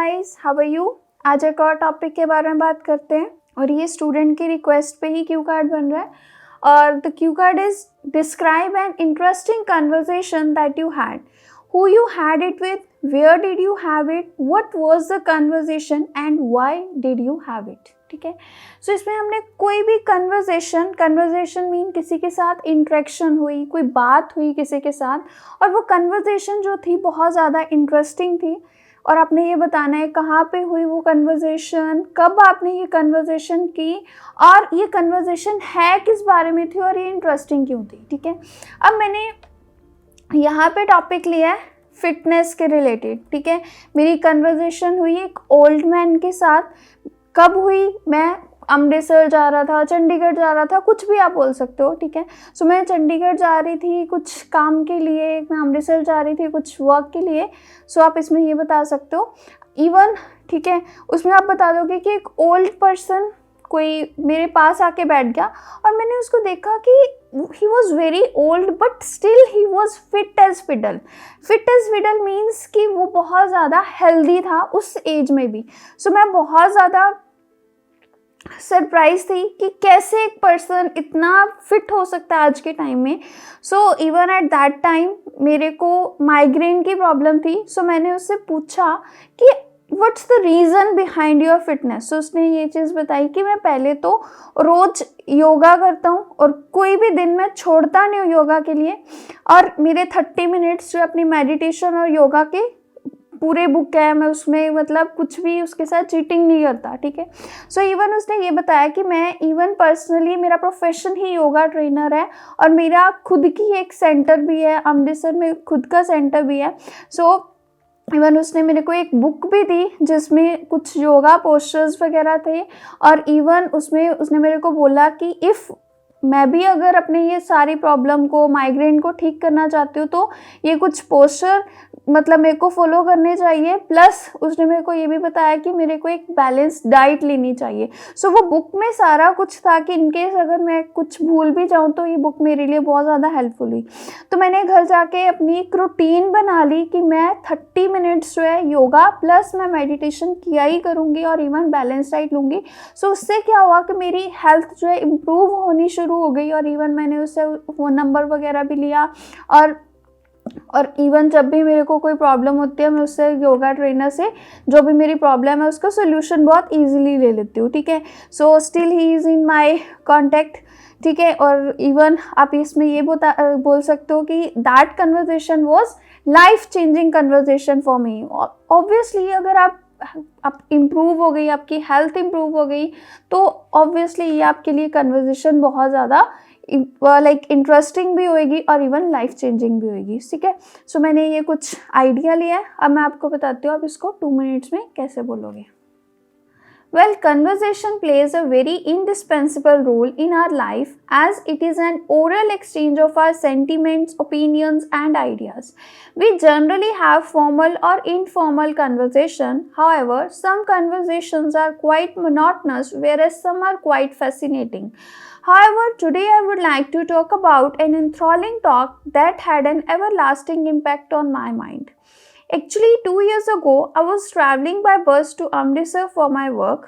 Guys, how are you. आज एक और टॉपिक के बारे में बात करते हैं और ये स्टूडेंट की रिक्वेस्ट पे ही क्यू कार्ड बन रहा है और the Q card is describe an interesting conversation that you had, who you had it with, where did you have it, what was the conversation and why did you have it। ठीक है, सो इसमें हमने कोई भी conversation mean किसी के साथ interaction हुई, कोई बात हुई किसी के साथ और वो कन्वर्सेशन जो थी बहुत ज़्यादा इंटरेस्टिंग थी और आपने ये बताना है कहाँ पे हुई वो कन्वर्सेशन, कब आपने ये कन्वर्सेशन की और ये कन्वर्सेशन है किस बारे में थी और ये इंटरेस्टिंग क्यों थी। ठीक है, अब मैंने यहाँ पे टॉपिक लिया है फिटनेस के रिलेटेड। ठीक है, मेरी कन्वर्सेशन हुई एक ओल्ड मैन के साथ। कब हुई? मैं अमृतसर जा रहा था, चंडीगढ़ जा रहा था, कुछ भी आप बोल सकते हो। ठीक है, सो मैं चंडीगढ़ जा रही थी कुछ काम के लिए, मैं अमृतसर जा रही थी कुछ वर्क के लिए। सो आप इसमें ये बता सकते हो इवन। ठीक है, उसमें आप बता दोगे कि एक ओल्ड पर्सन कोई मेरे पास आके बैठ गया और मैंने उसको देखा कि he was very old but still he was fit as fiddle. Fit as fiddle means कि वो बहुत ज़्यादा हेल्दी था उस एज में भी। सो मैं बहुत ज़्यादा सरप्राइज थी कि कैसे एक पर्सन इतना फिट हो सकता है आज के टाइम में। So even at that time मेरे को माइग्रेन की प्रॉब्लम थी। सो मैंने उससे पूछा कि what's the reason behind your fitness. So उसने ये चीज़ बताई कि मैं पहले तो रोज़ योगा करता हूँ और कोई भी दिन मैं छोड़ता नहीं हूँ योगा के लिए, और मेरे 30 मिनट्स जो अपनी मेडिटेशन और योगा के पूरे बुक है, मैं उसमें मतलब कुछ भी उसके साथ चीटिंग नहीं करता। ठीक है, सो इवन उसने ये बताया कि मैं इवन पर्सनली मेरा प्रोफेशन ही योगा ट्रेनर है और मेरा खुद की एक सेंटर भी है, अमृतसर में खुद का सेंटर भी है। सो इवन उसने मेरे को एक बुक भी दी जिसमें कुछ योगा पोस्चर्स वगैरह थे और इवन उसमें उसने मेरे को बोला कि इफ़ मैं भी अगर अपने ये सारी प्रॉब्लम को, माइग्रेन को ठीक करना चाहती हूँ तो ये कुछ पोस्चर मतलब मेरे को फॉलो करने चाहिए। प्लस उसने मेरे को ये भी बताया कि मेरे को एक बैलेंस्ड डाइट लेनी चाहिए। सो वो बुक में सारा कुछ था कि इनकेस अगर मैं कुछ भूल भी जाऊँ तो ये बुक मेरे लिए बहुत ज़्यादा हेल्पफुल हुई। तो मैंने घर जाके अपनी एक रूटीन बना ली कि मैं 30 मिनट्स जो है योगा प्लस मैं मेडिटेशन किया ही करूँगी और इवन बैलेंस डाइट लूँगी। सो उससे क्या हुआ कि मेरी हेल्थ जो है इम्प्रूव होनी शुरू हो गई और इवन मैंने उससे फ़ोन नंबर वगैरह भी लिया और इवन जब भी मेरे को कोई प्रॉब्लम होती है मैं उससे योगा ट्रेनर से जो भी मेरी प्रॉब्लम है उसका सोल्यूशन बहुत इजीली ले लेती हूँ। ठीक है, so still he is in my contact. ठीक है, और इवन आप इसमें ये बोल सकते हो कि that conversation was life changing conversation for me. Obviously अगर आप इम्प्रूव हो गई, आपकी हेल्थ इम्प्रूव हो गई तो ऑब्वियसली ये आपके लिए कन्वर्सेशन बहुत ज़्यादा लाइक इंटरेस्टिंग भी होएगी और इवन लाइफ चेंजिंग भी होएगी। ठीक है, सो मैंने ये कुछ आइडिया लिया है, अब मैं आपको बताती हूँ आप इसको 2 मिनट्स में कैसे बोलोगे। Well, conversation plays a very indispensable role in our life as it is an oral exchange of our sentiments, opinions, and ideas. We generally have formal or informal conversation. However, some conversations are quite monotonous, whereas some are quite fascinating. However, today I would like to talk about an enthralling talk that had an everlasting impact on my mind. Actually, 2 years ago, I was traveling by bus to Amritsar for my work.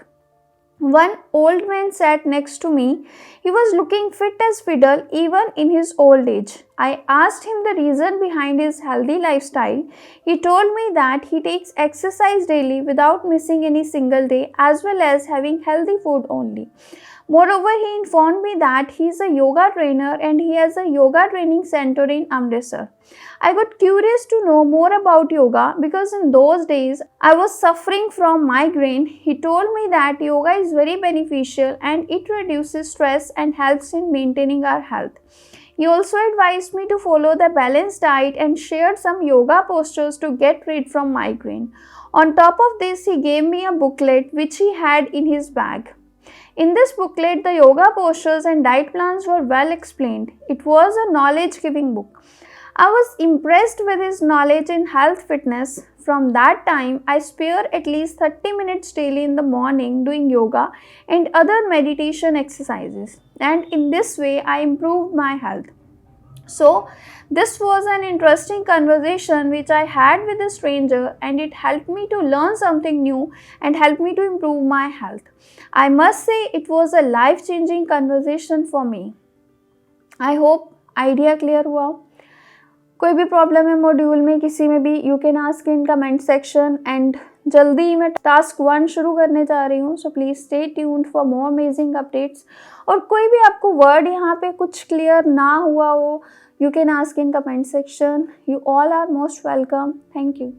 One old man sat next to me. He was looking fit as fiddle even in his old age. I asked him the reason behind his healthy lifestyle. He told me that he takes exercise daily without missing any single day as well as having healthy food only. Moreover, he informed me that he is a yoga trainer and he has a yoga training center in Amritsar. I got curious to know more about yoga because in those days I was suffering from migraine. He told me that yoga is very beneficial and it reduces stress and helps in maintaining our health. He also advised me to follow the balanced diet and shared some yoga postures to get rid from migraine. On top of this, he gave me a booklet which he had in his bag. In this booklet, the yoga postures and diet plans were well explained. It was a knowledge-giving book. I was impressed with his knowledge in health fitness. From that time, I spare at least 30 minutes daily in the morning doing yoga and other meditation exercises. And in this way, I improved my health. So this was an interesting conversation which I had with a stranger, and it helped me to learn something new and helped me to improve my health. I must say it was a life changing conversation for me. I hope idea clear हुआ। कोई भी problem है module में किसी में भी, you can ask in comment section. And जल्दी ही मैं टास्क 1 शुरू करने जा रही हूँ, so please stay tuned for more amazing updates. और कोई भी आपको वर्ड यहाँ पे कुछ क्लियर ना हुआ हो, you can ask in comment section. You all are most welcome. Thank you.